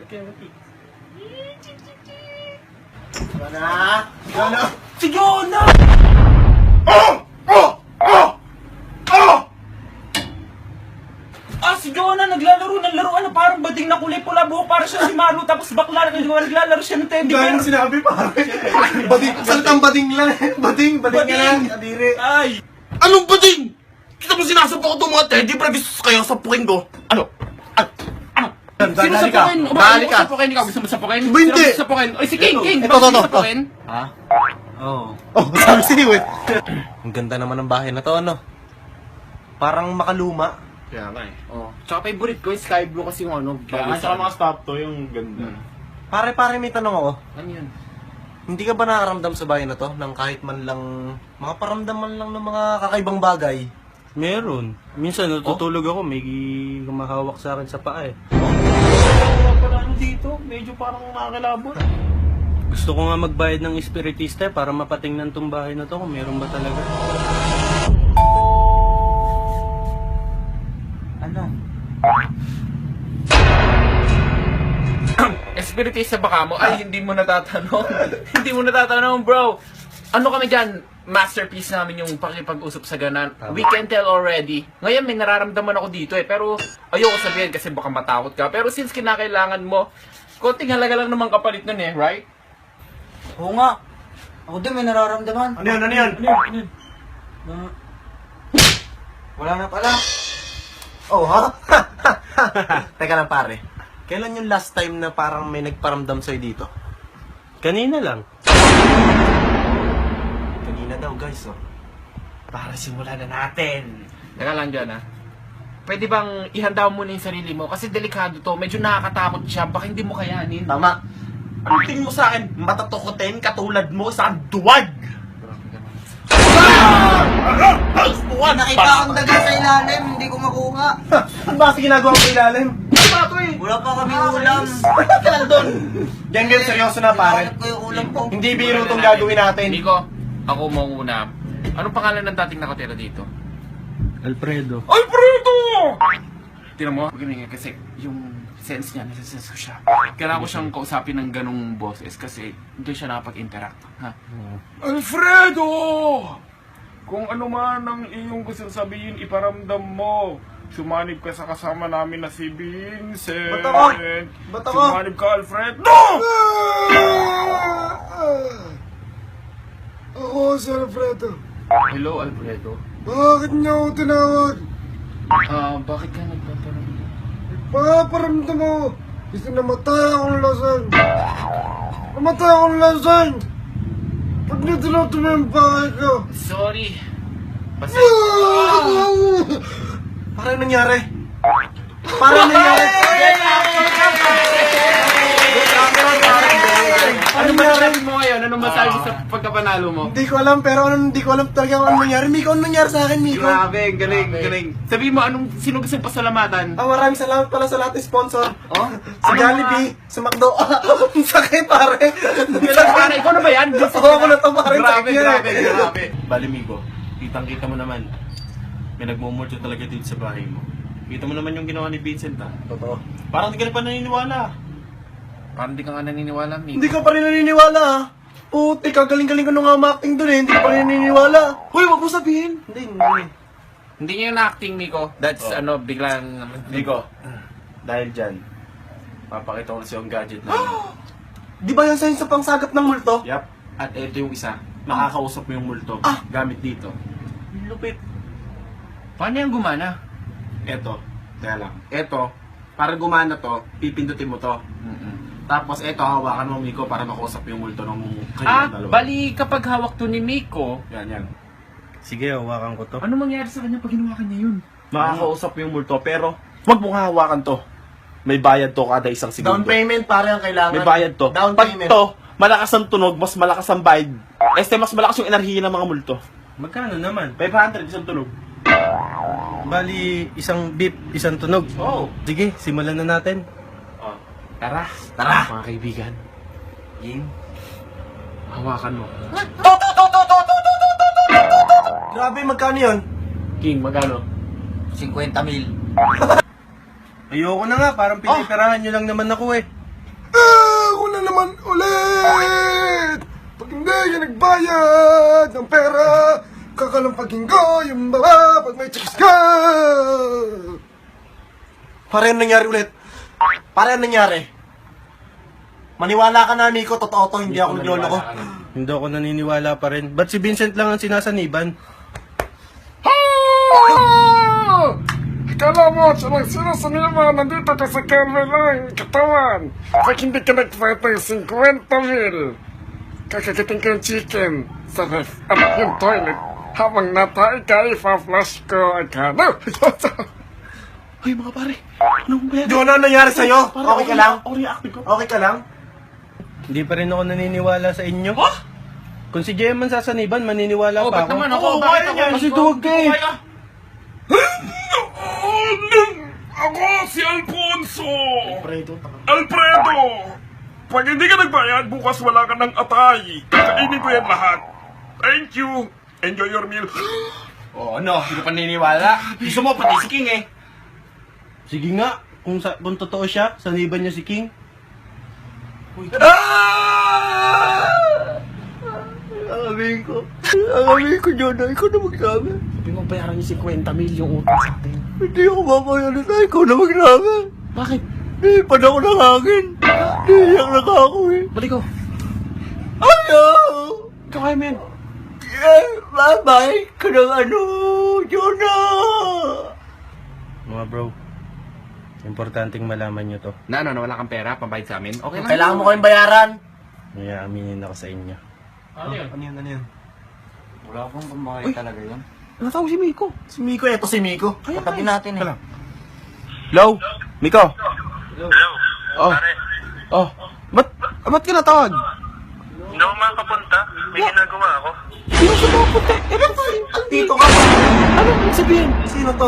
Jonah! Jonah! Si Jonah! Si Jonah naglalaro ng laruan na parang bading na kulay pula buhok para siya si Maru tapos bakla naglalaro siya ng teddy bear. Gano'n sinabi pare. Bading, salitang bading lang. Bading nga lang. Kadiri. Ay! Anong bading? Kita mo sinasapak ko itong mga teddy bear, gusto kaya sapukin ko. Ano? Sino sapukin? Dali ka. Sapukin ikaw? Gusto mo sapukin? Ba, hindi. Sino sapukin? Oy, si King! King! Ito, Bakit ito. sapukin? Ha? Oo. Oh, sabi si Wait. Ang ganda naman ng bahay na to, ano? Parang makaluma. Kaya nga eh. Oh. Tsaka favorite ko yung sky blue kasi yung ano. Kaya nga, tsaka mga stop to, yung ganda. Pare, may tanong ako. Ano yun? Hindi ka ba nakakaramdam sa bahay na to ng kahit man lang, mga paramdaman lang ng mga kakaibang bagay? Meron. Minsan natutulog ako, may kumahawak sa akin sa paa eh. Wala pala ano dito. Medyo parang nakakilabot. Gusto ko nga magbayad ng espiritista para mapatingnan tong bahay na to kung meron ba talaga. Ano? Espiritista ba ka mo? Ay, hindi mo natatanong. Hindi mo natatanong, bro. Ano kami dyan? Masterpiece namin yung pakipag-usap sa ganan. We can tell already. Ngayon, may nararamdaman ako dito eh. Pero ayoko sabihin kasi baka matakot ka. Pero since kinakailangan mo, konting halaga lang naman kapalit nun eh, right? Oo nga. Ako din may nararamdaman. Ano yun? Ano yun? Wala na pala. Oh, ha? Teka lang pare. Kailan yung last time na parang may nagparamdam sa'yo dito? Kanina lang. Kanina daw guys, oh. Para simulan na natin. Teka lang dyan ah. Pwede bang ihanda mo muna yung sarili mo? Kasi delikado to. Medyo nakakatakot siya. Baka hindi mo kayanin. Tama. Ano tingin mo sa akin? Matatukotin katulad mo sa duwag! Nakita akong daga sa ilalim, hindi ko makuha. Ano ba kasi ginagawa ko ilalim? Ano ba ito eh? Wala pa kami ulam. Bakit ka lang doon? Yan, seryoso na pare. Hanap ko yung ulam ko. Hindi biro itong gagawin natin. Nico, ako mauna. Anong pangalan ng dating nakatira dito? Alfredo. Alfredo! Tingnan mo, magaling kasi yung sense niya, nasa-sense ko siya. Kailangan ko siyang kausapin ng ganong boses kasi hindi siya nakapag-interact. Ha? Alfredo! Kung ano man ang iyong gusto sabihin, iparamdam mo. Sumanib ka sa kasama namin na si Vincent. Ba't ako? Ba't ako? Sumanib ka, Alfredo! Ako si Alfredo. Hello, Alfredo. Bakit niyo ako tinawag? Bakit ka nagpaparamdam? Paparamdam mo. Gusto namatay akong lasang. Namatay akong lasang. Pag nitinato mo yung bahay ko. Sorry. Basta... Parang nangyari. Parang nangyari. Ano masasabi mo ngayon? Ano masasabi sa pagkapanalo mo? Hindi ko alam, pero hindi ko alam talaga kung ano nangyari. Miko, ano nangyari sa akin, Miko? Grabe, galing. Sabi mo, sino gusto pasalamatan? Maraming salamat pala sa lahat ng sponsor. Oh? Sa Jollibee, sa McDo. Ang sakit, pare. Para, ikaw na ba yan? Oo, ako na to, pare. Grabe. Bali, Migo, kitang-kita mo naman. May nagmumulto talaga dito sa bahay mo. Kita mo naman yung ginawa ni Vincent, ha? Totoo. Parang di ka na pa naniniwala. Parang di ka nga naniniwala, Migo. Hindi ka pa rin naniniwala, ha? Puti, kagaling-galing ko nung acting dun eh. Hindi ka pa rin naniniwala. Hoy, wag mo sabihin. Hindi. Hindi niya yung acting, Miko. That's, biglang... Migo, dahil dyan, papakita ko na sa'yo ang gadget na yun. Di ba yan sa pangsagap ng multo? Yap. At ito yung isa. Nakakausap mo yung multo. Gamit dito. Lupit. Paano yung gumana? Eto. Kaya lang. Eto, para gumana to, pipindutin mo to. Tapos eto, hawakan mo, Miko, para makausap yung multo ng kanyang dalawa. Bali kapag hawak to ni Miko, Yan. Sige, hawakan ko to. ano mangyari sa kanya pag hinawakan niya yun? Makakausap mo yung multo, pero wag mo hawakan to. May bayad to kada isang Down segundo. payment, pare, ang kailangan. May bayad to. Down Pag payment. to, malakas ang tunog, mas malakas ang bayad. Mas malakas yung enerhiya ng mga multo. Magkano naman? 500 isang tunog. Bali, isang beep, isang tunog. Oo. Sige, simulan na natin. Tara, mga kaibigan. Game. Hawakan mo. Grabe, magkano yun? King, magkano? 50 mil. Ayoko na nga, parang piniperahan nyo lang naman ako eh. magbayad ng pera. Kakalampagin ko yung mga pag may chicks ka. Pare, ano nangyari ulit? Pare, ano nangyari? Maniwala ka na, Miko. Totoo to, hindi ako nagloloko. Hindi ako naniniwala pa rin. Ba't si Vincent lang ang sinasaniban? Kala mo, siya lang sinasanima, nandito ka sa camera lang, katawan. Pag hindi ka nagpahit ng 50,000, kakagitin ko yung chicken sa ref at yung toilet. Habang natay ka, ipa-flash ko agad. Ay, mga pare. Anong ba yan? Di ano nangyari sa'yo? Okay ka lang? Reacting ko. Okay ka lang? Hindi pa rin ako naniniwala sa inyo. Kung si Jem man sasaniban, maniniwala pa Ba't ako. naman ako? Bakit ako? Kasi duwag ka eh. Ako si Alfonso! Alfredo! Pag hindi ka nagbayad, bukas wala ka ng atay. Kakainin ko yan lahat. Thank you. Enjoy your meal. Ano? Hindi pa naniniwala. Gusto mo pati si King eh. Sige nga, kung totoo siya, saniban niya si King. Amin ko, Jonah. Ikaw na magsabi. Sabi mo bayaran niyo 50 million utang sa atin. Hindi ako mapayaran na ikaw na magsabi. Bakit? Hindi, panahon ko ng hangin. Iyak na ako eh. Balik ko. Ayaw! Ikaw kaya mo yan. Bye-bye ka ng Jonah! Mga bro, importanteng malaman nyo to. Na wala kang pera, pambayad sa amin? Okay lang. Kailangan mo kayong bayaran. May aaminin ako sa inyo. Ano yun? Wala akong pambayad talaga yun. Natawag si Miko. Si Miko, eto si Miko. Katabi natin eh. Hello? Miko? Hello, Oh. pare. Oh. Ba't ka natawag? Hindi ako makapunta. May ginagawa ako. Dito ka ba? Ano sabihin? Sino to?